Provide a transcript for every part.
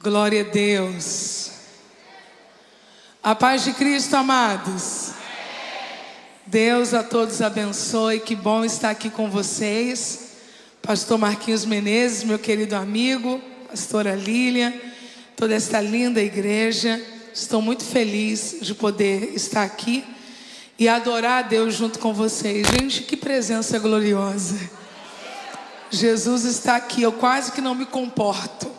Glória a Deus. A paz de Cristo, amados. Deus a todos abençoe. Que bom estar aqui com vocês. Pastor Marquinhos Menezes, meu querido amigo, pastora Lília, toda esta linda igreja. Estou muito feliz de poder estar aqui e adorar a Deus junto com vocês. Gente, que presença gloriosa. Jesus está aqui. Eu quase que não me comporto,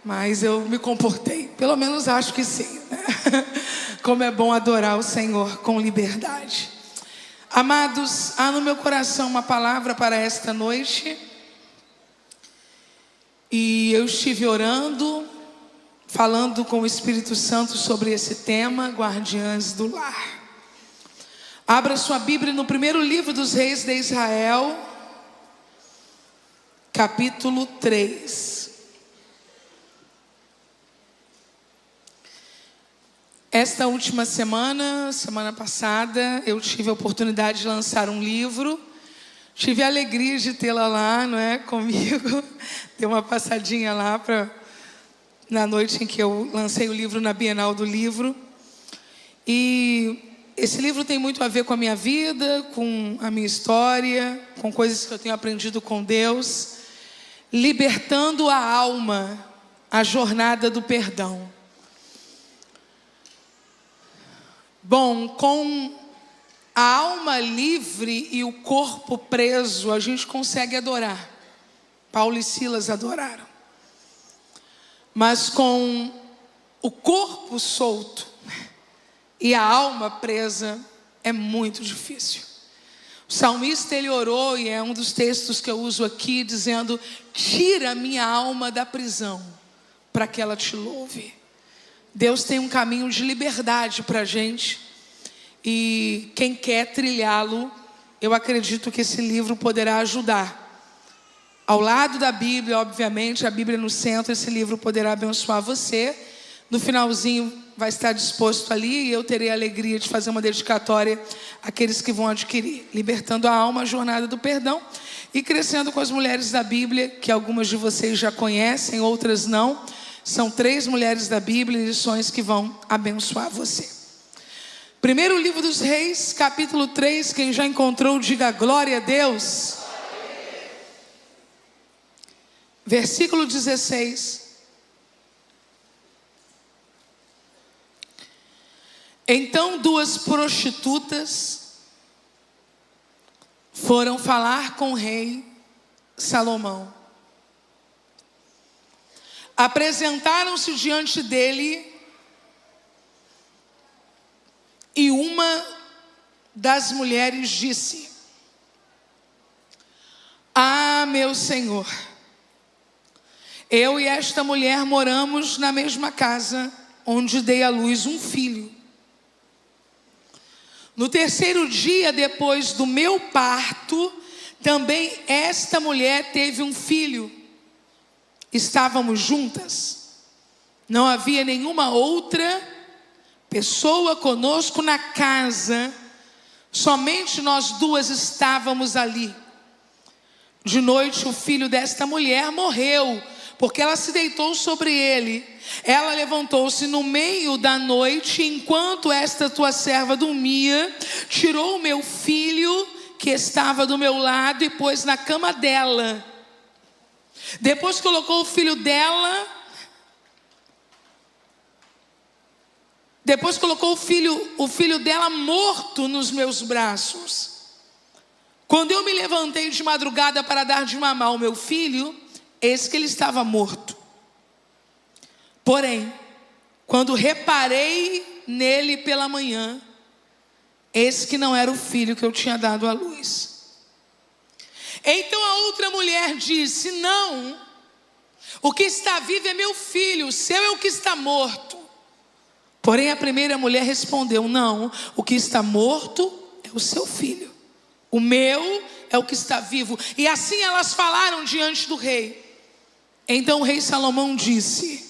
mas eu me comportei. Pelo menos acho que sim, né? Como é bom adorar o Senhor com liberdade. Amados, há no meu coração uma palavra para esta noite. E eu estive orando, falando com o Espírito Santo sobre esse tema, guardiãs do lar. Abra sua Bíblia no primeiro livro dos reis de Israel, capítulo 3. Esta última semana passada, eu tive a oportunidade de lançar um livro. Tive a alegria de tê-la lá, não é, comigo. Dei uma passadinha lá na noite em que eu lancei o livro na Bienal do Livro. E esse livro tem muito a ver com a minha vida, com a minha história, com coisas que eu tenho aprendido com Deus. Libertando a alma, a jornada do perdão. Bom, com a alma livre e o corpo preso, a gente consegue adorar. Paulo e Silas adoraram. Mas com o corpo solto e a alma presa, é muito difícil. O salmista, ele orou, e é um dos textos que eu uso aqui, dizendo: tira a minha alma da prisão, para que ela te louve. Deus tem um caminho de liberdade para a gente, e quem quer trilhá-lo, eu acredito que esse livro poderá ajudar. Ao lado da Bíblia, obviamente, a Bíblia no centro, esse livro poderá abençoar você. No finalzinho vai estar disposto ali, e eu terei a alegria de fazer uma dedicatória àqueles que vão adquirir. Libertando a alma, a jornada do perdão, e crescendo com as mulheres da Bíblia, que algumas de vocês já conhecem, outras não. São 3 mulheres da Bíblia, lições que vão abençoar você. Primeiro livro dos Reis, capítulo 3. Quem já encontrou, diga glória a Deus. Versículo 16. Então 2 prostitutas foram falar com o rei Salomão. Apresentaram-se diante dele, e uma das mulheres disse: ah, meu senhor, eu e esta mulher moramos na mesma casa, onde dei à luz um filho. No 3º dia depois do meu parto, também esta mulher teve um filho. Estávamos juntas, não havia nenhuma outra pessoa conosco na casa, somente nós 2 estávamos ali. De noite o filho desta mulher morreu, porque ela se deitou sobre ele. Ela levantou-se no meio da noite, enquanto esta tua serva dormia, tirou o meu filho que estava do meu lado e pôs na cama dela. Depois colocou o filho dela, o filho dela morto nos meus braços. Quando eu me levantei de madrugada para dar de mamar ao meu filho, eis que ele estava morto. Porém, quando reparei nele pela manhã, eis que não era o filho que eu tinha dado à luz. Então a outra mulher disse: não, o que está vivo é meu filho, o seu é o que está morto. Porém a primeira mulher respondeu: não, o que está morto é o seu filho, o meu é o que está vivo. E assim elas falaram diante do rei. Então o rei Salomão disse: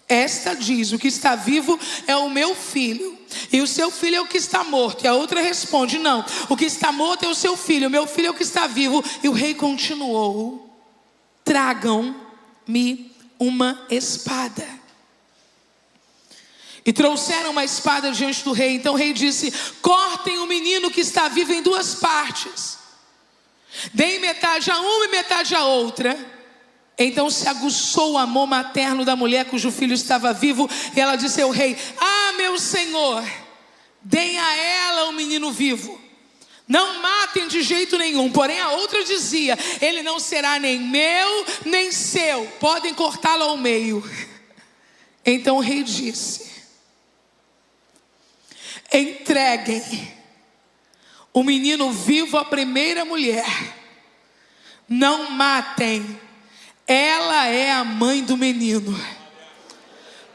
esta diz: o que está vivo é o meu filho, e o seu filho é o que está morto. E a outra responde: não, o que está morto é o seu filho, o meu filho é o que está vivo. E o rei continuou: tragam-me uma espada. E trouxeram uma espada diante do rei. Então o rei disse: cortem o menino que está vivo em duas partes. Deem metade a uma e metade a outra. Então se aguçou o amor materno da mulher cujo filho estava vivo. E ela disse ao rei: ah, meu senhor, deem a ela o menino vivo. Não matem de jeito nenhum. Porém a outra dizia: ele não será nem meu, nem seu. Podem cortá-lo ao meio. Então o rei disse: entreguem o menino vivo à primeira mulher. Não matem. Ela é a mãe do menino.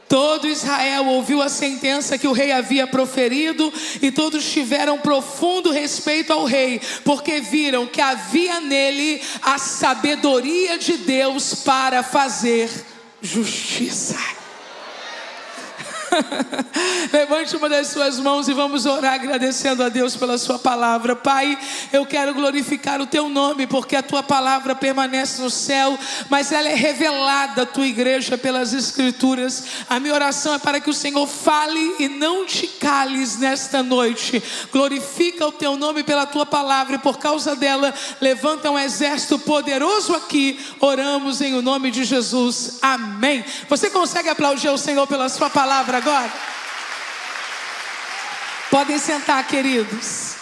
Todo Israel ouviu a sentença que o rei havia proferido, e todos tiveram profundo respeito ao rei, porque viram que havia nele a sabedoria de Deus para fazer justiça. Levante uma das suas mãos e vamos orar agradecendo a Deus pela sua palavra. Pai, eu quero glorificar o teu nome, porque a tua palavra permanece no céu, mas ela é revelada à tua igreja pelas escrituras. A minha oração é para que o Senhor fale e não te cales nesta noite. Glorifica o teu nome pela tua palavra, e por causa dela levanta um exército poderoso aqui. Oramos em o nome de Jesus, amém. Você consegue aplaudir o Senhor pela sua palavra agora? Podem sentar, queridos.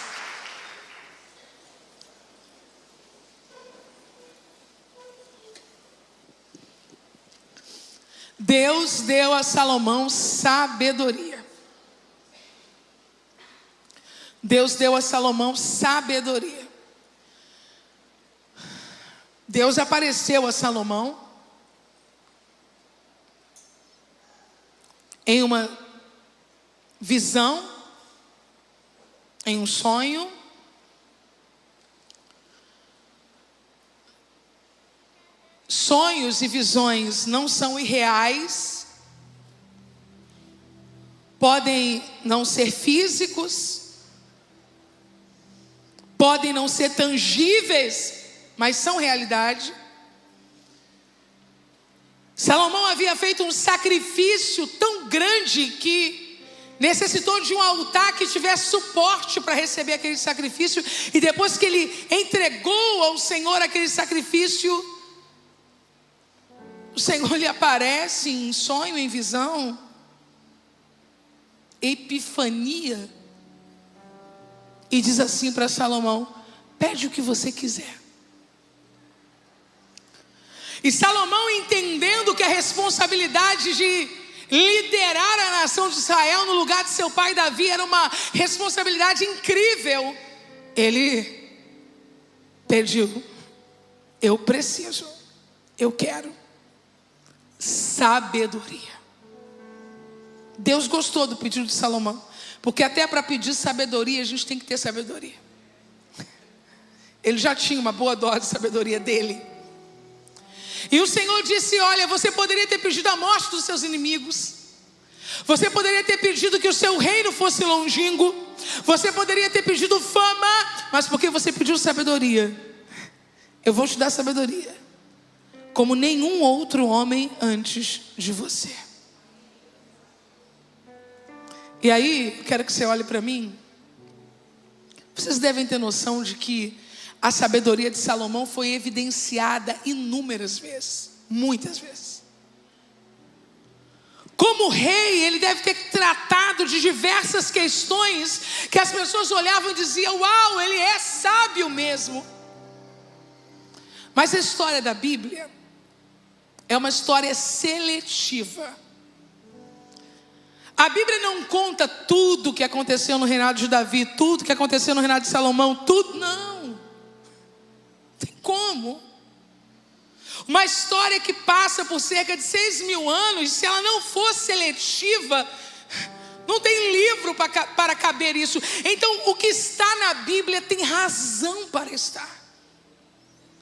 Deus deu a Salomão sabedoria. Deus deu a Salomão sabedoria. Deus apareceu a Salomão em uma visão, em um sonho. Sonhos e visões não são irreais, podem não ser físicos, podem não ser tangíveis, mas são realidade. Salomão havia feito um sacrifício tão grande que necessitou de um altar que tivesse suporte para receber aquele sacrifício. E depois que ele entregou ao Senhor aquele sacrifício, o Senhor lhe aparece em sonho, em visão, epifania, e diz assim para Salomão: pede o que você quiser. E Salomão, entendendo que a responsabilidade de liderar a nação de Israel no lugar de seu pai Davi era uma responsabilidade incrível, ele pediu: eu preciso, eu quero sabedoria. Deus gostou do pedido de Salomão, porque até para pedir sabedoria a gente tem que ter sabedoria. Ele já tinha uma boa dose de sabedoria dele. E o Senhor disse: olha, você poderia ter pedido a morte dos seus inimigos, você poderia ter pedido que o seu reino fosse longínquo, você poderia ter pedido fama, mas porque você pediu sabedoria, eu vou te dar sabedoria como nenhum outro homem antes de você. E aí, quero que você olhe para mim. Vocês devem ter noção de que a sabedoria de Salomão foi evidenciada inúmeras vezes, muitas vezes. Como rei, ele deve ter tratado de diversas questões que as pessoas olhavam e diziam: uau, ele é sábio mesmo. Mas a história da Bíblia é uma história seletiva. A Bíblia não conta tudo o que aconteceu no reinado de Davi, tudo que aconteceu no reinado de Salomão, tudo, não. Tem como? Uma história que passa por cerca de 6.000 anos, se ela não for seletiva, não tem livro para caber isso. Então o que está na Bíblia tem razão para estar,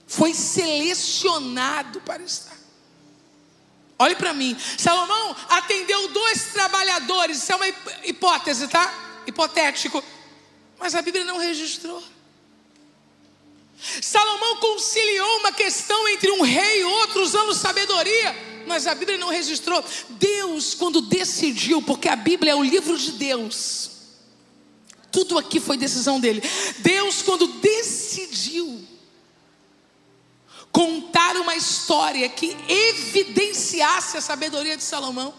foi selecionado para estar. Olhe para mim, Salomão atendeu 2 trabalhadores, isso é uma hipótese, tá? Hipotético, mas a Bíblia não registrou. Salomão conciliou uma questão entre um rei e outro usando sabedoria, mas a Bíblia não registrou. Deus, quando decidiu, porque a Bíblia é o livro de Deus, tudo aqui foi decisão dele. Deus, quando decidiu contar uma história que evidenciasse a sabedoria de Salomão,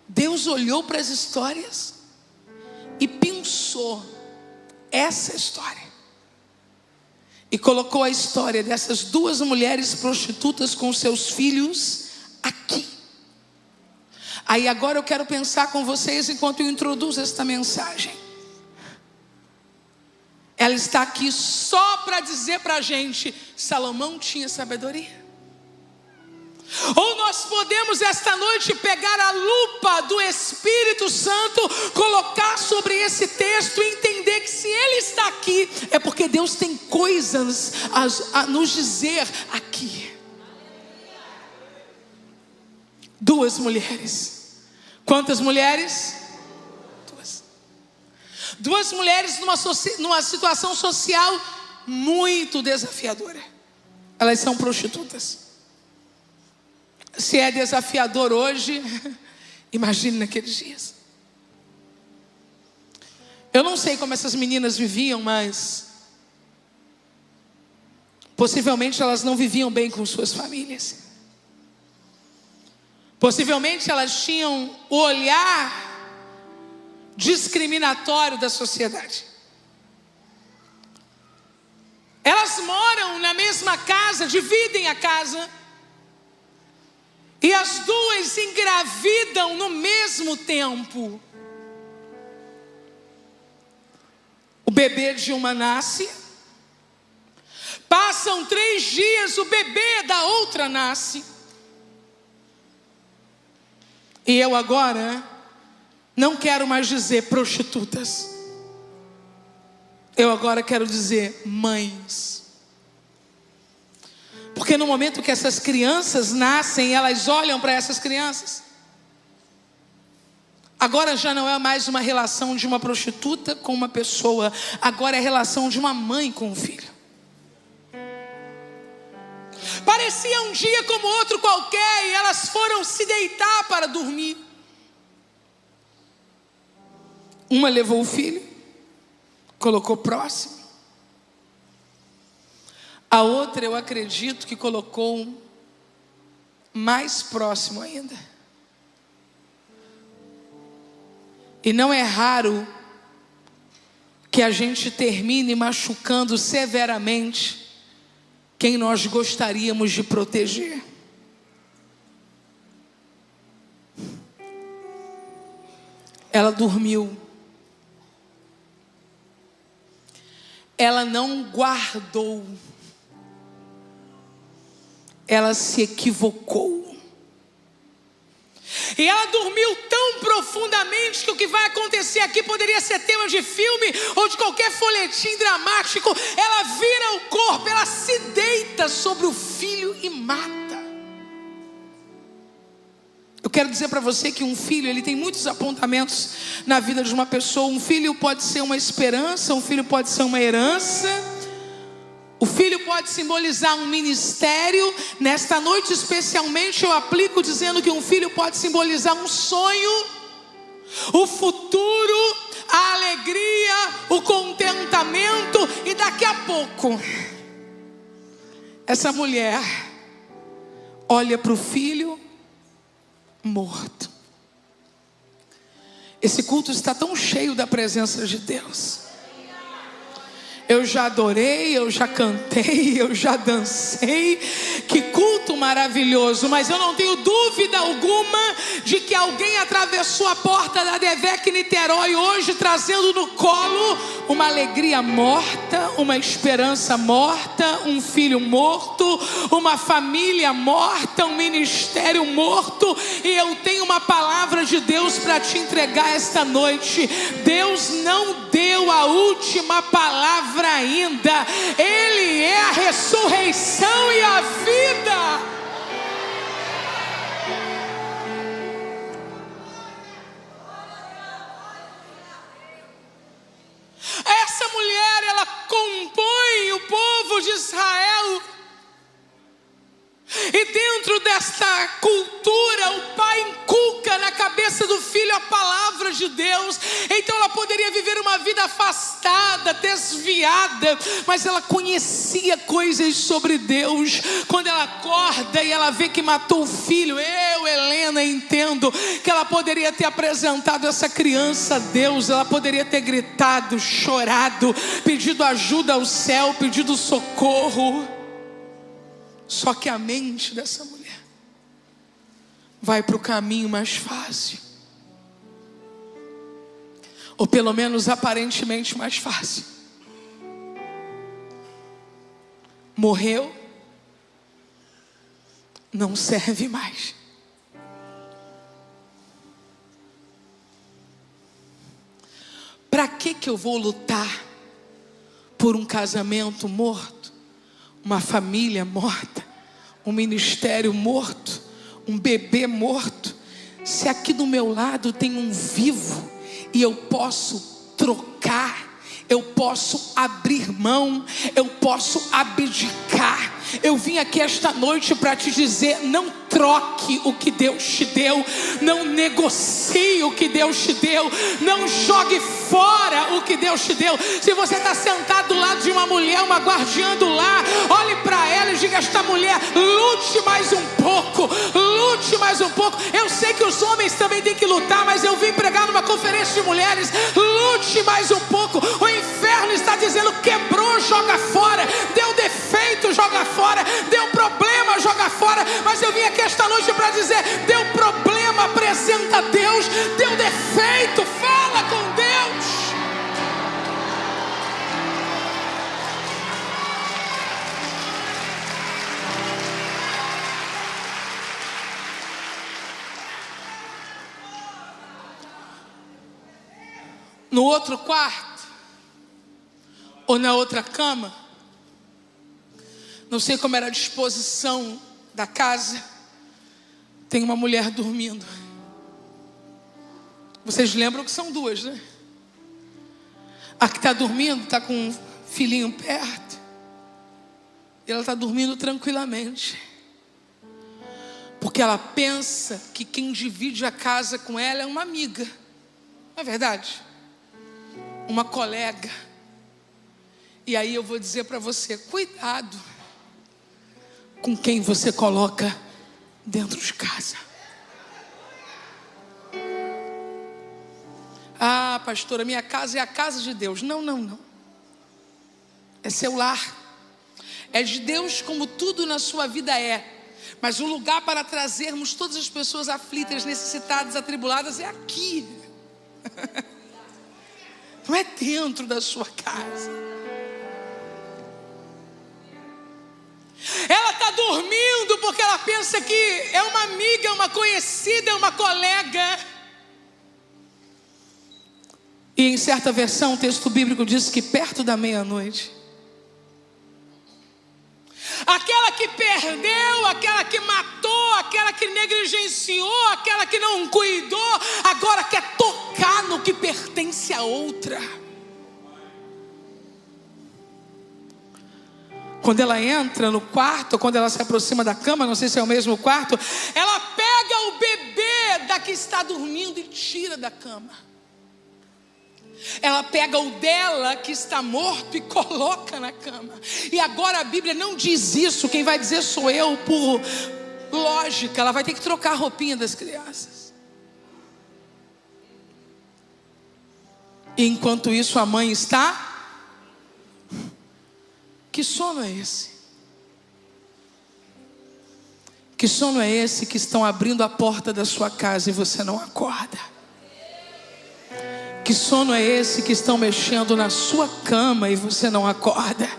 Deus olhou para as histórias e pensou essa história, e colocou a história dessas duas mulheres prostitutas com seus filhos aqui. Aí agora eu quero pensar com vocês enquanto eu introduzo esta mensagem. Ela está aqui só para dizer para a gente: Salomão tinha sabedoria. Ou nós podemos esta noite pegar a lupa do Espírito Santo, colocar sobre esse texto e entender que se ele está aqui, é porque Deus tem coisas a nos dizer aqui. Duas mulheres. Quantas mulheres? Duas mulheres numa situação social muito desafiadora. Elas são prostitutas. Se é desafiador hoje, imagine naqueles dias. Eu não sei como essas meninas viviam, mas possivelmente elas não viviam bem com suas famílias. Possivelmente elas tinham o olhar discriminatório da sociedade. Elas moram na mesma casa, dividem a casa, e as duas engravidam no mesmo tempo. O bebê de uma nasce, passam 3 dias, o bebê da outra nasce. E eu agora não quero mais dizer prostitutas, eu agora quero dizer mães. Porque no momento que essas crianças nascem, elas olham para essas crianças. Agora já não é mais uma relação de uma prostituta com uma pessoa, agora é a relação de uma mãe com um filho. Parecia um dia como outro qualquer, e elas foram se deitar para dormir. Uma levou o filho, colocou próximo. A outra, eu acredito que colocou mais próximo ainda. E não é raro que a gente termine machucando severamente quem nós gostaríamos de proteger. Ela dormiu. Ela não guardou. Ela se equivocou. E ela dormiu tão profundamente que o que vai acontecer aqui poderia ser tema de filme ou de qualquer folhetim dramático. Ela vira o corpo, ela se deita sobre o filho e mata. Eu quero dizer para você que um filho, ele tem muitos apontamentos na vida de uma pessoa. Um filho pode ser uma esperança, um filho pode ser uma herança. O filho pode simbolizar um ministério. Nesta noite especialmente eu aplico dizendo que um filho pode simbolizar um sonho, o futuro, a alegria, o contentamento. E daqui a pouco essa mulher olha para o filho morto. Esse culto está tão cheio da presença de Deus. Eu já adorei, eu já cantei, eu já dancei. Que culto maravilhoso. Mas eu não tenho dúvida alguma de que alguém atravessou a porta da Devec Niterói hoje, trazendo no colo uma alegria morta, uma esperança morta, um filho morto, uma família morta, um ministério morto. E eu tenho uma palavra de Deus para te entregar esta noite. Deus não deu a última palavra ainda. Ele é a ressurreição e a vida. Essa mulher, ela compõe o povo de Israel. E dentro desta cultura palavra de Deus. Então ela poderia viver uma vida afastada, desviada, mas ela conhecia coisas sobre Deus. Quando ela acorda e ela vê que matou o filho, eu, Helena, entendo que ela poderia ter apresentado essa criança a Deus. Ela poderia ter gritado, chorado, pedido ajuda ao céu, pedido socorro. Só que a mente dessa mulher vai para o caminho mais fácil, ou pelo menos aparentemente mais fácil. Morreu, não serve mais. Para que eu vou lutar por um casamento morto, uma família morta, um ministério morto, um bebê morto, se aqui do meu lado tem um vivo e eu posso trocar, eu posso abrir mão, eu posso abdicar? Eu vim aqui esta noite para te dizer: não troque o que Deus te deu, não negocie o que Deus te deu, não jogue fora o que Deus te deu. Se você está sentado do lado de uma mulher, uma guardiã do lar, olhe para ela e diga a esta mulher: lute mais um pouco, lute mais um pouco. Eu sei que os homens também têm que lutar, mas eu vim pregar numa conferência de mulheres: lute mais um pouco. O inferno está dizendo: quebrou, joga fora, deu defeito, joga fora, deu problema, joga fora. Mas eu vim aqui esta noite para dizer: deu problema, apresenta a Deus, deu defeito, fala com Deus. No outro quarto, ou na outra cama, não sei como era a disposição da casa, tem uma mulher dormindo. Vocês lembram que são duas, né? A que está dormindo está com um filhinho perto, e ela está dormindo tranquilamente, porque ela pensa que quem divide a casa com ela é uma amiga. Não é verdade? Uma colega. E aí eu vou dizer para você: cuidado com quem você coloca dentro de casa. Ah, pastora, minha casa é a casa de Deus. Não, não, não. É seu lar. É de Deus como tudo na sua vida é. Mas o lugar para trazermos todas as pessoas aflitas, necessitadas, atribuladas é aqui. Não é dentro da sua casa. Ela está dormindo porque ela pensa que é uma amiga, é uma conhecida, é uma colega. E em certa versão o texto bíblico diz que perto da meia-noite, aquela que perdeu, aquela que matou, aquela que negligenciou, aquela que não cuidou, agora quer tocar no que pertence a outra. Quando ela entra no quarto, quando ela se aproxima da cama, não sei se é o mesmo quarto, ela pega o bebê da que está dormindo e tira da cama. Ela pega o dela que está morto e coloca na cama. E agora a Bíblia não diz isso, quem vai dizer sou eu, por lógica. Ela vai ter que trocar a roupinha das crianças. E enquanto isso a mãe está... Que sono é esse? Que sono é esse que estão abrindo a porta da sua casa e você não acorda? Que sono é esse que estão mexendo na sua cama e você não acorda?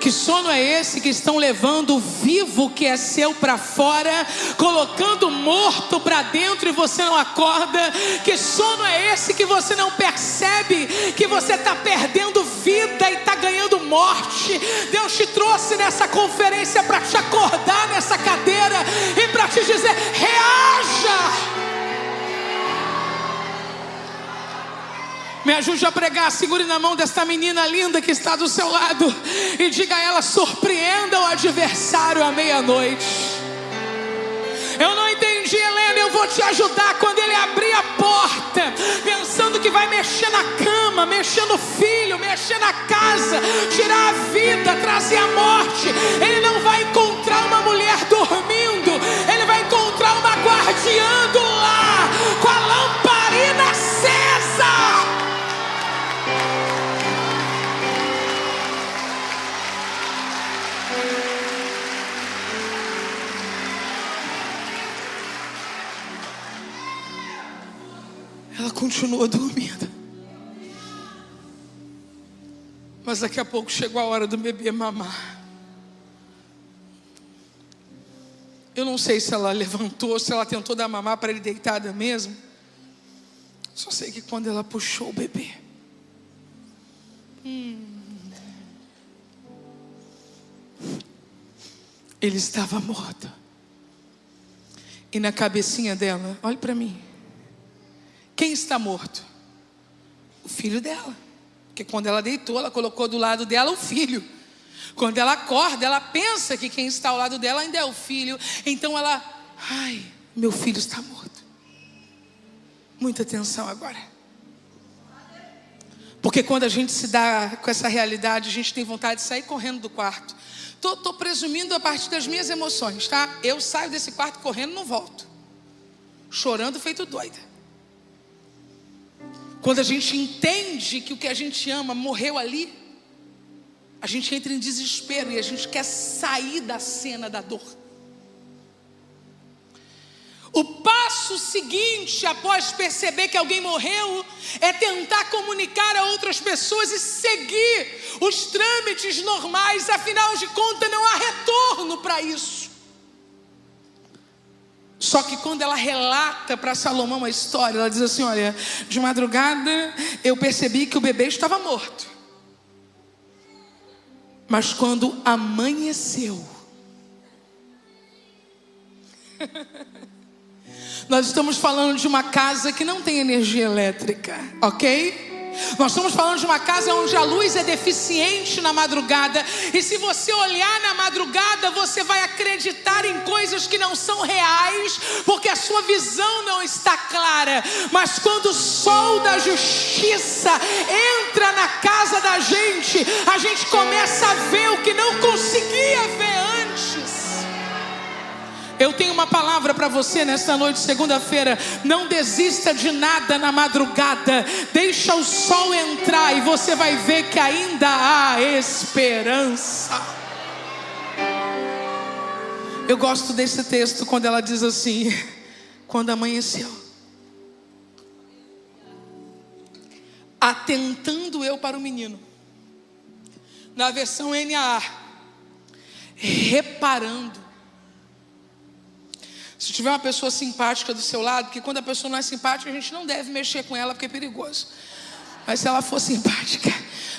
Que sono é esse que estão levando o vivo que é seu para fora, colocando o morto para dentro e você não acorda? Que sono é esse que você não percebe que você está perdendo vida e está ganhando morte? Deus te trouxe nessa conferência para te acordar nessa cadeira e para te dizer: reaja! Me ajude a pregar. Segure na mão desta menina linda que está do seu lado e diga a ela: surpreenda o adversário à meia-noite. Eu não entendi, Helena, eu vou te ajudar. Quando ele abrir a porta, me tudo que vai mexer na cama, mexer no filho, mexer na casa, tirar a vida, trazer a morte. Ele não vai encontrar uma mulher dormindo, ele vai encontrar uma guardiã do lar, com a lamparina acesa. Ela continua dormindo. Mas daqui a pouco chegou a hora do bebê mamar. Eu não sei se ela levantou, se ela tentou dar mamar para ele deitada mesmo. Só sei que quando ela puxou o bebê, ele estava morto. E na cabecinha dela, olhe para mim, quem está morto? O filho dela. Porque quando ela deitou, ela colocou do lado dela o filho. Quando ela acorda, ela pensa que quem está ao lado dela ainda é o filho. Então ela, ai, meu filho está morto. Muita atenção agora. Porque quando a gente se dá com essa realidade, a gente tem vontade de sair correndo do quarto. Tô presumindo a partir das minhas emoções, tá? Eu saio desse quarto correndo e não volto. Chorando feito doida. Quando a gente entende que o que a gente ama morreu ali, a gente entra em desespero e a gente quer sair da cena da dor. O passo seguinte, após perceber que alguém morreu, é tentar comunicar a outras pessoas e seguir os trâmites normais. Afinal de contas, não há retorno para isso. Só que quando ela relata para Salomão a história, ela diz assim: olha, de madrugada eu percebi que o bebê estava morto. Mas quando amanheceu, nós estamos falando de uma casa que não tem energia elétrica, ok? Nós estamos falando de uma casa onde a luz é deficiente na madrugada. E se você olhar na madrugada, você vai acreditar em coisas que não são reais, porque a sua visão não está clara. Mas quando o sol da justiça entra na casa da gente, a gente começa a ver o que não conseguia ver antes. Eu tenho uma palavra para você nesta noite, segunda-feira. Não desista de nada na madrugada. Deixa o sol entrar e você vai ver que ainda há esperança. Eu gosto desse texto quando ela diz assim: quando amanheceu, atentando eu para o menino. Na versão NAA, reparando. Se tiver uma pessoa simpática do seu lado, porque quando a pessoa não é simpática, a gente não deve mexer com ela, porque é perigoso. Mas se ela for simpática,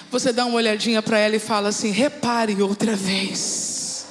você dá uma olhadinha para ela e fala assim: repare outra vez.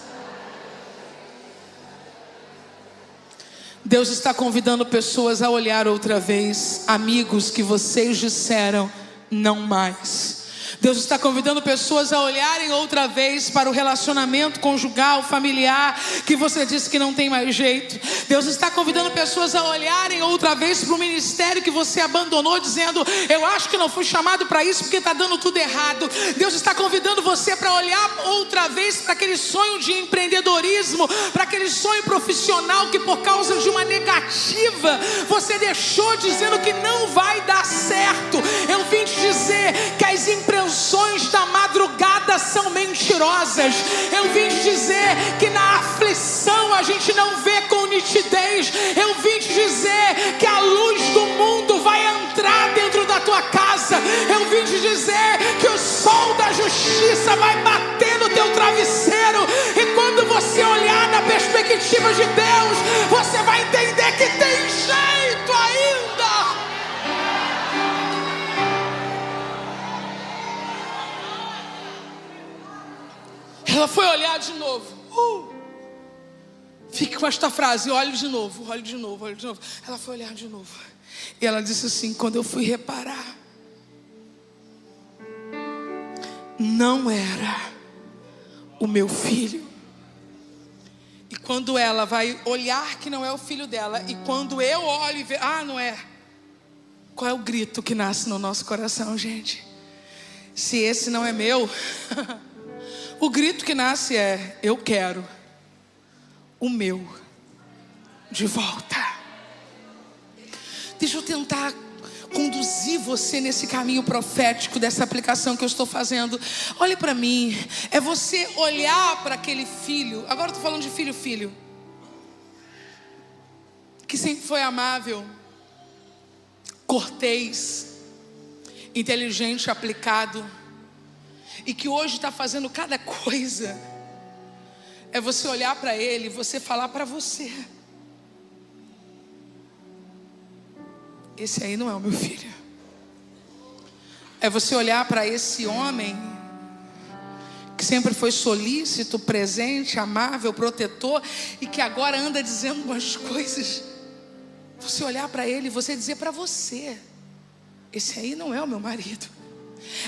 Deus está convidando pessoas a olhar outra vez, amigos que vocês disseram não mais. Deus está convidando pessoas a olharem outra vez para o relacionamento conjugal, familiar, que você disse que não tem mais jeito. Deus está convidando pessoas a olharem outra vez para o ministério que você abandonou, dizendo: eu acho que não fui chamado para isso porque está dando tudo errado. Deus está convidando você para olhar outra vez para aquele sonho de empreendedorismo, para aquele sonho profissional que por causa de uma negativa você deixou, dizendo que não vai dar certo. Eu vim te dizer que as impressões da madrugada são mentirosas. Eu vim te dizer que na aflição a gente não vê com nitidez. Eu vim te dizer que a luz do mundo vai entrar dentro da tua casa. Eu vim te dizer que o sol da justiça vai bater no teu travesseiro. E quando você olhar na perspectiva de Deus, você vai entender que tem jeito ainda. Ela foi olhar de novo. Fique com esta frase: olhe de novo, olhe de novo, olhe de novo. Ela foi olhar de novo. E ela disse assim: quando eu fui reparar, não era o meu filho. E quando ela vai olhar que não é o filho dela, e quando eu olho e vejo, não é. Qual é o grito que nasce no nosso coração, gente? Se esse não é meu, o grito que nasce é: eu quero o meu de volta. Deixa eu tentar conduzir você nesse caminho profético dessa aplicação que eu estou fazendo. Olhe para mim. É você olhar para aquele filho. Agora eu estou falando de filho. Que sempre foi amável, cortês, inteligente, aplicado. E que hoje está fazendo cada coisa. É você olhar para ele e você falar para você: esse aí não é o meu filho. É você olhar para esse homem que sempre foi solícito, presente, amável, protetor, e que agora anda dizendo umas coisas. Você olhar para ele e você dizer para você: esse aí não é o meu marido.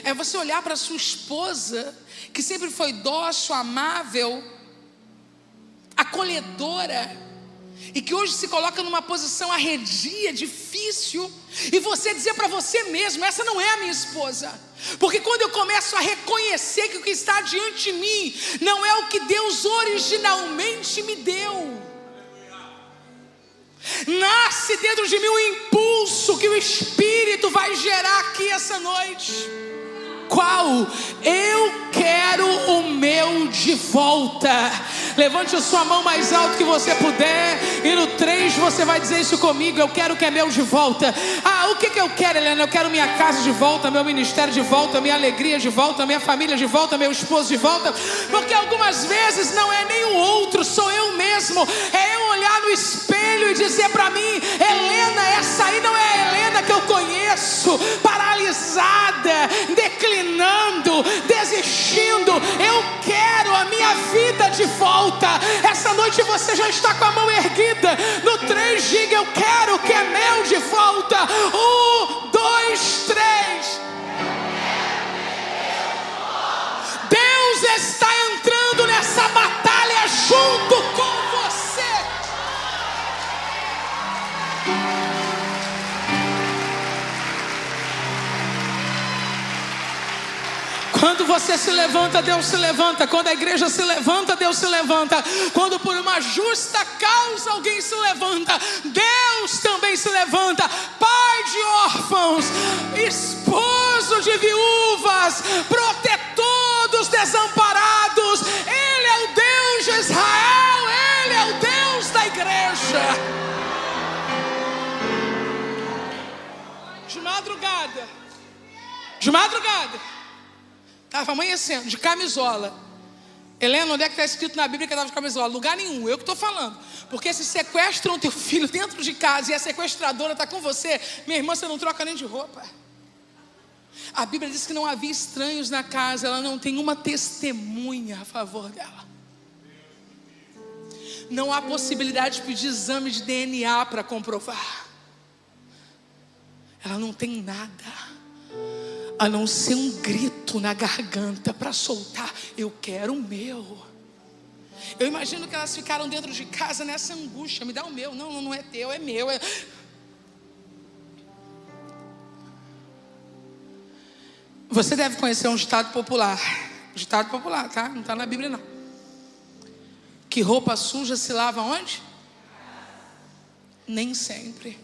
É você olhar para sua esposa, que sempre foi dócil, amável, acolhedora, e que hoje se coloca numa posição arredia, difícil, e você dizer para você mesmo: essa não é a minha esposa. Porque quando eu começo a reconhecer que o que está diante de mim não é o que Deus originalmente me deu, nasce dentro de mim um impulso que o Espírito vai gerar aqui essa noite. Qual? Eu quero o meu de volta. Levante a sua mão mais alto que você puder, e no 3 você vai dizer isso comigo: eu quero o que é meu de volta. O que eu quero, Helena? Eu quero minha casa de volta, meu ministério de volta, minha alegria de volta, minha família de volta, meu esposo de volta. Porque algumas vezes não é nem o outro, sou eu mesmo. É eu olhar no espelho e dizer para mim: Helena, essa aí não é a Helena que eu conheço, paralisada, declinando, desistindo. Eu quero a minha vida de volta. Essa noite você já está com a mão erguida. No 3 diga: eu quero o que é meu de volta. 1, 2, 3. Deus está entrando nessa batalha junto com você. Quando você se levanta, Deus se levanta. Quando a igreja se levanta, Deus se levanta. Quando por uma justa causa alguém se levanta, Deus também se levanta. Pai de órfãos, esposo de viúvas, protetor dos desamparados. Ele é o Deus de Israel, Ele é o Deus da igreja. De madrugada, estava amanhecendo, de camisola. Helena, onde é que está escrito na Bíblia que eu estava de camisola? Lugar nenhum, eu que estou falando. Porque se sequestram teu filho dentro de casa e a sequestradora está com você, minha irmã, você não troca nem de roupa. A Bíblia diz que não havia estranhos na casa, ela não tem uma testemunha a favor dela. Não há possibilidade de pedir exame de DNA para comprovar. Ela não tem nada a não ser um grito na garganta para soltar: eu quero o meu. Eu imagino que elas ficaram dentro de casa nessa angústia: me dá o meu. Não, não é teu, é meu. Você deve conhecer um ditado popular. Ditado popular, tá? Não está na Bíblia não. Que roupa suja se lava onde? Nem sempre.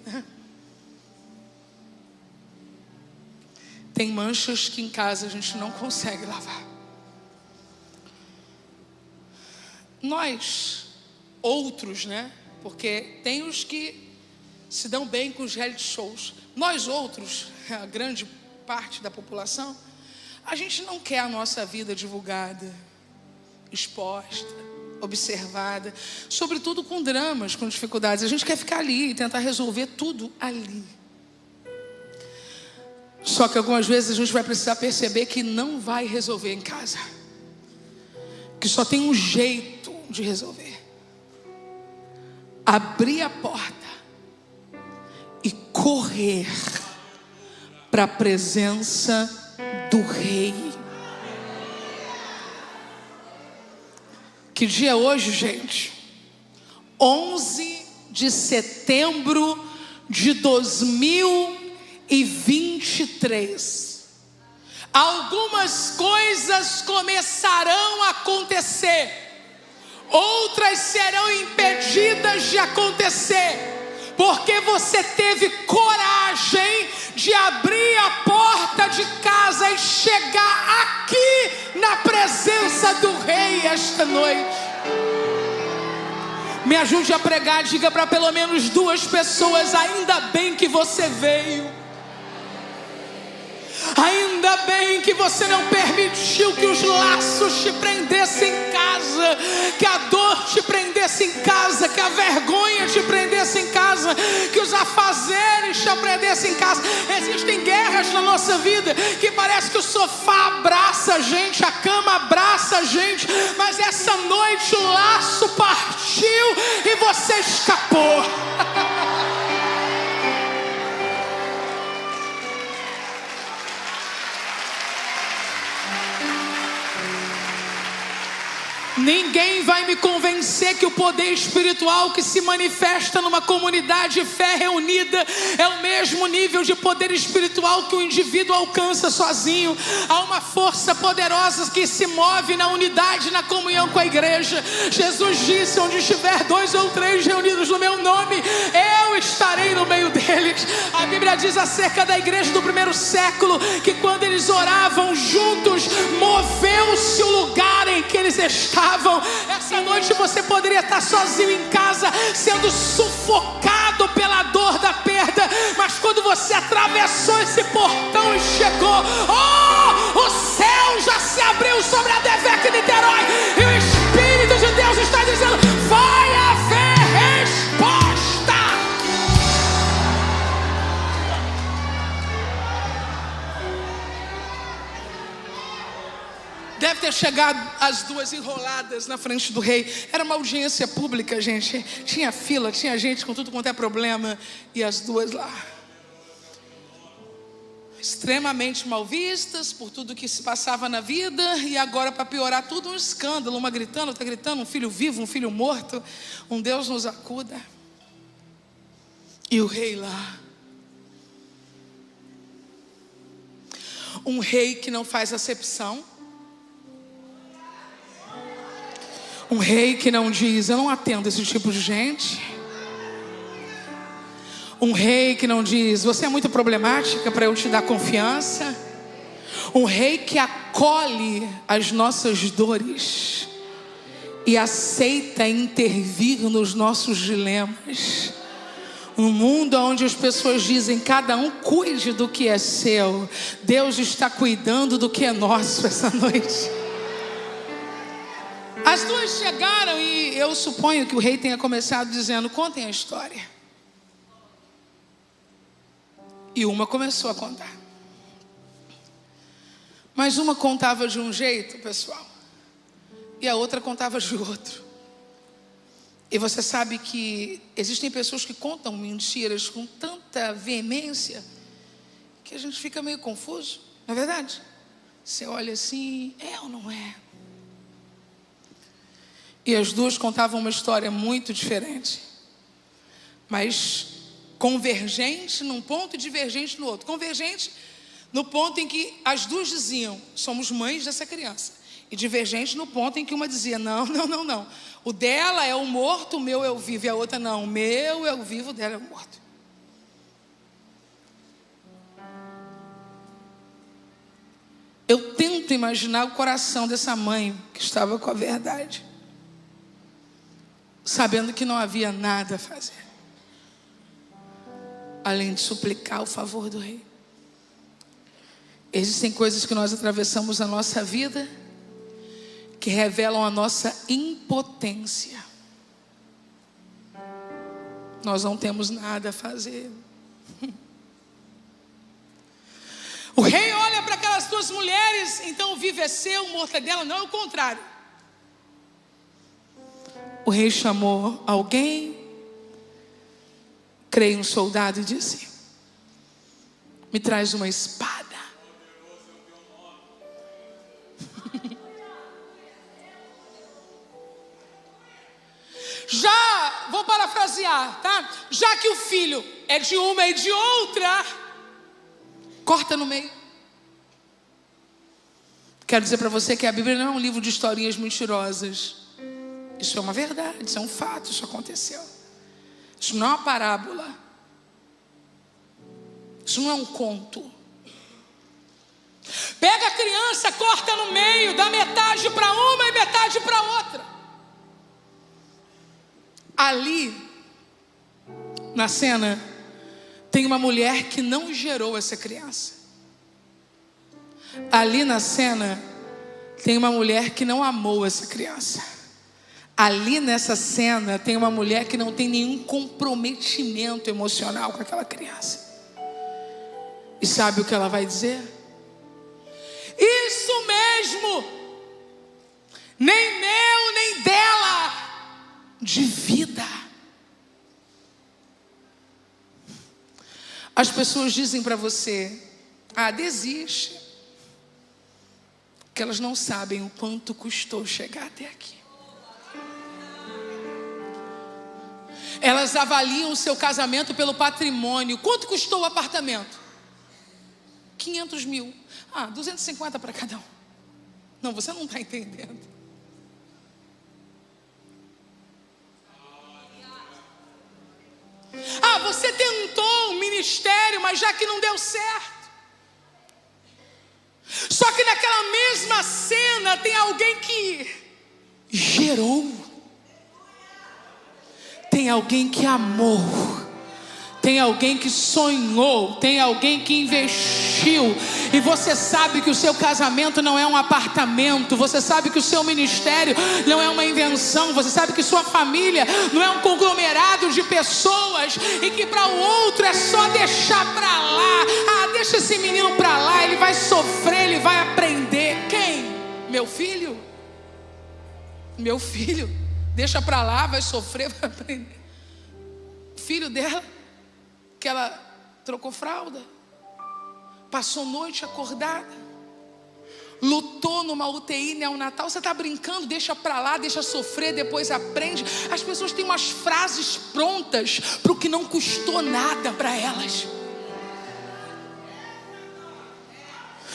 Tem manchas que em casa a gente não consegue lavar. Nós, outros, né? Porque tem os que se dão bem com os reality shows. Nós outros, a grande parte da população, a gente não quer a nossa vida divulgada, exposta, observada. Sobretudo com dramas, com dificuldades. A gente quer ficar ali e tentar resolver tudo ali. Só que algumas vezes a gente vai precisar perceber que não vai resolver em casa. Que só tem um jeito de resolver: abrir a porta e correr para a presença do Rei. Que dia é hoje, gente? 11 de setembro de 2021. e 23. Algumas coisas começarão a acontecer, outras serão impedidas de acontecer, porque você teve coragem de abrir a porta de casa e chegar aqui na presença do Rei esta noite. Me ajude a pregar, diga para pelo menos 2 pessoas: ainda bem que você veio. Ainda bem que você não permitiu que os laços te prendessem em casa, que a dor te prendesse em casa, que a vergonha te prendesse em casa, que os afazeres te prendessem em casa. Existem guerras na nossa vida que parece que o sofá abraça a gente, a cama abraça a gente, mas essa noite o laço partiu e você escapou. Ninguém vai me convencer que o poder espiritual que se manifesta numa comunidade de fé reunida é o mesmo nível de poder espiritual que o indivíduo alcança sozinho. Há uma força poderosa que se move na unidade, na comunhão com a igreja. Jesus disse: onde estiver 2 ou 3 reunidos no meu nome, eu estarei no meio deles. A Bíblia diz acerca da igreja do primeiro século que quando eles oravam juntos, moveu-se o lugar em que eles estavam. Essa noite você poderia estar sozinho em casa, sendo sufocado pela dor da perda, mas quando você atravessou esse portão e chegou, o céu já se abriu sobre a Devec Niterói, e o Espírito de Deus está dizendo: vai haver resposta. Deve ter chegado as 2 enroladas na frente do rei. Era uma audiência pública, gente. Tinha fila, tinha gente com tudo quanto é problema. E as 2 lá, extremamente mal vistas por tudo que se passava na vida. E agora, para piorar tudo, um escândalo. Uma gritando, outra gritando. Um filho vivo, um filho morto. Um Deus nos acuda. E o rei lá. Um rei que não faz acepção. Um rei que não diz: eu não atendo esse tipo de gente. Um rei que não diz: você é muito problemática para eu te dar confiança. Um rei que acolhe as nossas dores e aceita intervir nos nossos dilemas. Um mundo onde as pessoas dizem: cada um cuide do que é seu. Deus está cuidando do que é nosso essa noite. As 2 chegaram e eu suponho que o rei tenha começado dizendo: contem a história. E uma começou a contar. Mas uma contava de um jeito, pessoal, e a outra contava de outro. E você sabe que existem pessoas que contam mentiras com tanta veemência que a gente fica meio confuso, não é verdade? Você olha assim: é ou não é? E as 2 contavam uma história muito diferente, mas convergente num ponto e divergente no outro. Convergente no ponto em que as 2 diziam: somos mães dessa criança. E divergente no ponto em que uma dizia: não. O dela é o morto, o meu é o vivo. E a outra: não, o meu é o vivo, o dela é o morto. Eu tento imaginar o coração dessa mãe que estava com a verdade, sabendo que não havia nada a fazer, além de suplicar o favor do rei. Existem coisas que nós atravessamos na nossa vida que revelam a nossa impotência. Nós não temos nada a fazer. O rei olha para aquelas 2 mulheres: então o vivo é seu, o morto é dela. Não, é o contrário. O rei chamou alguém, creio um soldado, e disse: me traz uma espada. Já, vou parafrasear, tá? Já que o filho é de uma e de outra, Corta no meio. Quero dizer para você que a Bíblia não é um livro de historinhas mentirosas. Isso é uma verdade, isso é um fato, isso aconteceu. Isso não é uma parábola. Isso não é um conto. Pega a criança, corta no meio, dá metade para uma e metade para outra. Ali, na cena, tem uma mulher que não gerou essa criança. Ali na cena, tem uma mulher que não amou essa criança. Ali nessa cena, tem uma mulher que não tem nenhum comprometimento emocional com aquela criança. E sabe o que ela vai dizer? Isso mesmo! Nem meu, nem dela, de vida. As pessoas dizem para você: desiste. Que elas não sabem o quanto custou chegar até aqui. Elas avaliam o seu casamento pelo patrimônio. Quanto custou o apartamento? 500 mil. 250 para cada um. Não, você não está entendendo. Você tentou um ministério, mas já que não deu certo. Só que naquela mesma cena tem alguém que gerou. Tem alguém que amou. Tem alguém que sonhou. Tem alguém que investiu. E você sabe que o seu casamento não é um apartamento. Você sabe que o seu ministério não é uma invenção. Você sabe que sua família não é um conglomerado de pessoas. E que para o outro é só deixar para lá. Deixa esse menino para lá. Ele vai sofrer, ele vai aprender. Quem? Meu filho? Meu filho. Deixa para lá, vai sofrer, vai aprender. Filho dela, que ela trocou fralda, passou noite acordada, lutou numa UTI neonatal. Você está brincando? Deixa para lá, deixa sofrer, depois aprende. As pessoas têm umas frases prontas para o que não custou nada para elas.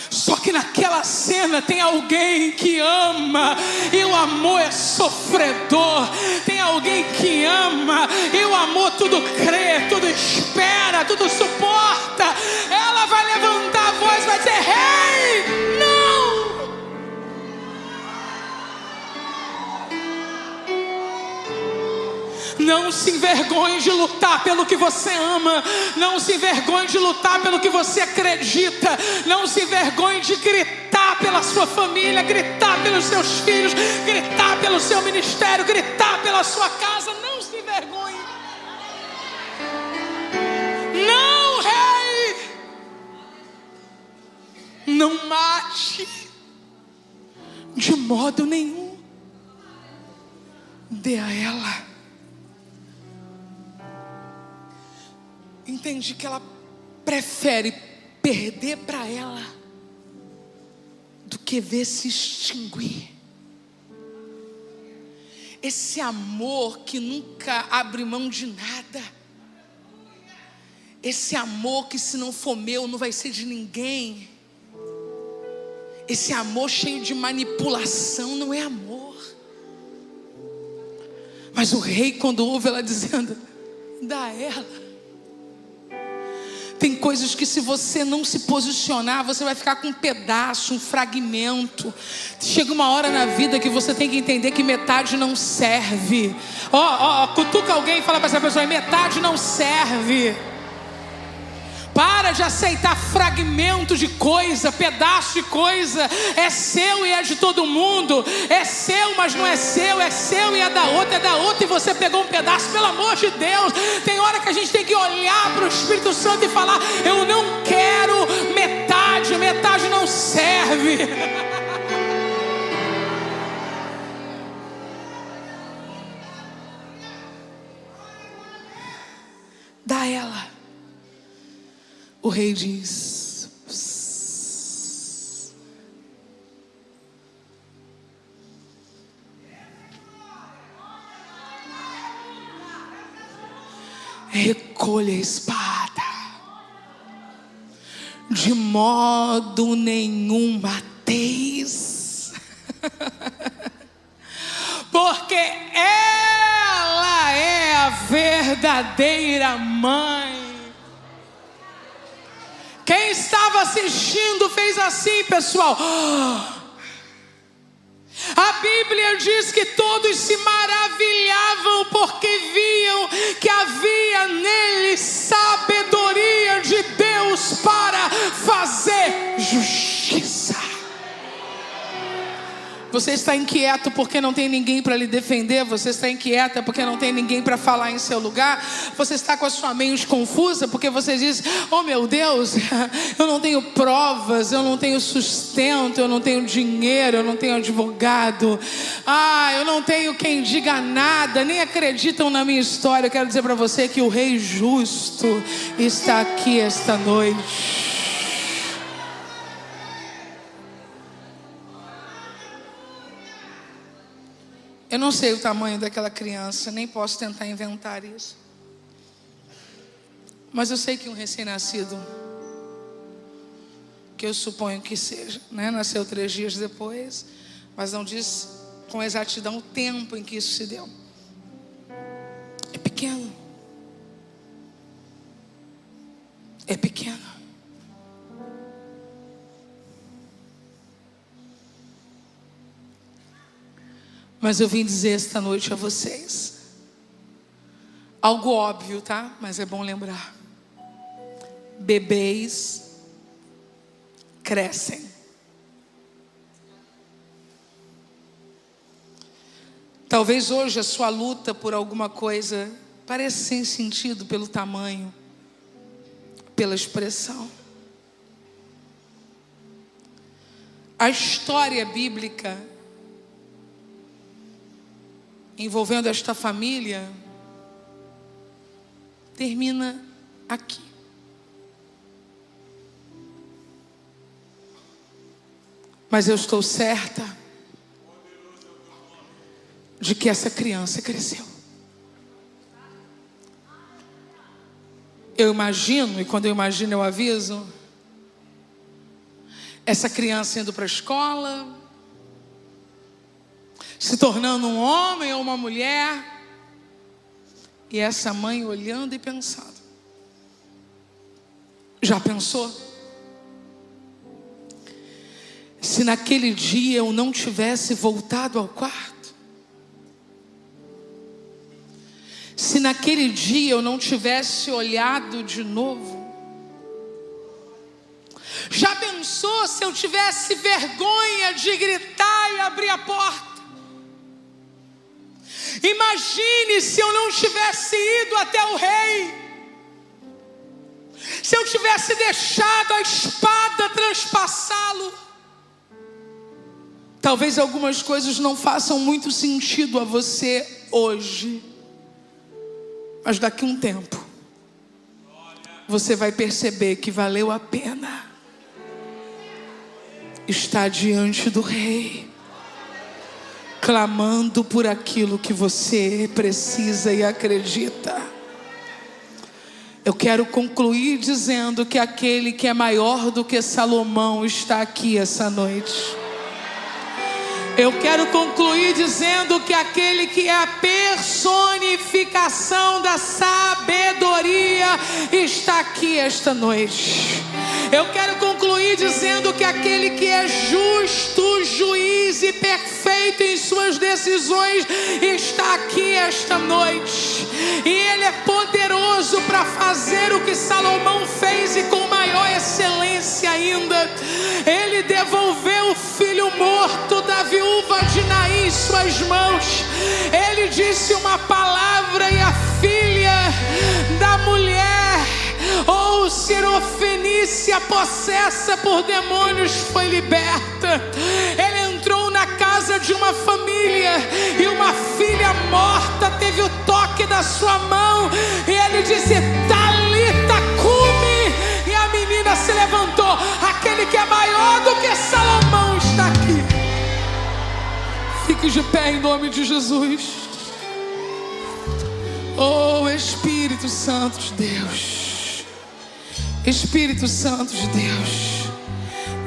Só que naquela cena tem alguém que ama, e o amor é sofredor. Tem alguém que ama, e o amor tudo crê, tudo espera, tudo suporta. Ela vai levantar a voz e vai dizer: "Ei, não!" Não se envergonhe de lutar pelo que você ama. Não se envergonhe de lutar pelo que você acredita. Não se envergonhe de gritar pela sua família, gritar pelos seus filhos, gritar pelo seu ministério, gritar pela sua casa. Não se envergonhe. Não, rei. Não mate de modo nenhum. Dê a ela. Entende que ela prefere perder para ela do que ver se extinguir. Esse amor que nunca abre mão de nada. Esse amor que, se não for meu, não vai ser de ninguém. Esse amor cheio de manipulação não é amor. Mas o rei, quando ouve ela dizendo: "Dá a ela", tem coisas que, se você não se posicionar, você vai ficar com um pedaço, um fragmento. Chega uma hora na vida que você tem que entender que metade não serve. Cutuca alguém e fala para essa pessoa: metade não serve. Para de aceitar fragmento de coisa, pedaço de coisa. É seu e é de todo mundo. É seu, mas não é seu. É seu e é da outra, e você pegou um pedaço. Pelo amor de Deus, tem hora que a gente tem que olhar para o Espírito Santo e falar: eu não quero metade, metade não serve. Dá ela. O rei diz: recolha a espada, de modo nenhum mateis, porque ela é a verdadeira mãe. Quem estava assistindo fez assim, pessoal. A Bíblia diz que todos se maravilhavam porque viam que havia nele sabedoria de Deus para fazer justiça. Você está inquieto porque não tem ninguém para lhe defender. Você está inquieta porque não tem ninguém para falar em seu lugar. Você está com a sua mente confusa porque você diz: oh meu Deus, eu não tenho provas, eu não tenho sustento, eu não tenho dinheiro, eu não tenho advogado, eu não tenho quem diga nada, nem acreditam na minha história. Eu quero dizer para você que o Rei Justo está aqui esta noite. Eu não sei o tamanho daquela criança, nem posso tentar inventar isso. Mas eu sei que um recém-nascido, que eu suponho que seja, nasceu 3 dias depois, mas não diz com exatidão o tempo em que isso se deu. É pequeno. É pequeno. Mas eu vim dizer esta noite a vocês algo óbvio, tá? Mas é bom lembrar. Bebês crescem. Talvez hoje a sua luta por alguma coisa pareça sem sentido pelo tamanho, pela expressão. A história bíblica envolvendo esta família termina aqui. Mas eu estou certa de que essa criança cresceu. Eu imagino, e quando eu imagino eu aviso, essa criança indo para a escola, se tornando um homem ou uma mulher, e essa mãe olhando e pensando: já pensou? Se naquele dia eu não tivesse voltado ao quarto, se naquele dia eu não tivesse olhado de novo, já pensou se eu tivesse vergonha de gritar e abrir a porta? Imagine se eu não tivesse ido até o rei, se eu tivesse deixado a espada transpassá-lo. Talvez algumas coisas não façam muito sentido a você hoje, mas daqui a um tempo você vai perceber que valeu a pena estar diante do rei, clamando por aquilo que você precisa e acredita. Eu quero concluir dizendo que aquele que é maior do que Salomão está aqui essa noite. Eu quero concluir dizendo que aquele que é a personificação da sabedoria está aqui esta noite. Eu quero concluir dizendo que aquele que é justo, juiz e perfeito em suas decisões está aqui esta noite. E Ele é poderoso para fazer o que Salomão fez e com maior excelência ainda. Ele devolveu o filho morto da viúva de Naim em suas mãos. Ele disse uma palavra e a filha da mulher, ou Sirofenícia, possessa por demônios, foi liberta. Ele entrou na casa de uma família e uma filha morta teve o toque da sua mão, e ele disse: Talita cumi, e a menina se levantou. Aquele que é maior do que Salomão está aqui. Fique de pé em nome de Jesus. Oh Espírito Santo de Deus, Espírito Santo de Deus,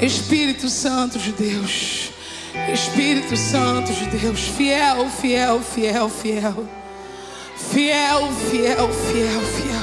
Espírito Santo de Deus, Espírito Santo de Deus, fiel, fiel, fiel, fiel, fiel, fiel, fiel, fiel.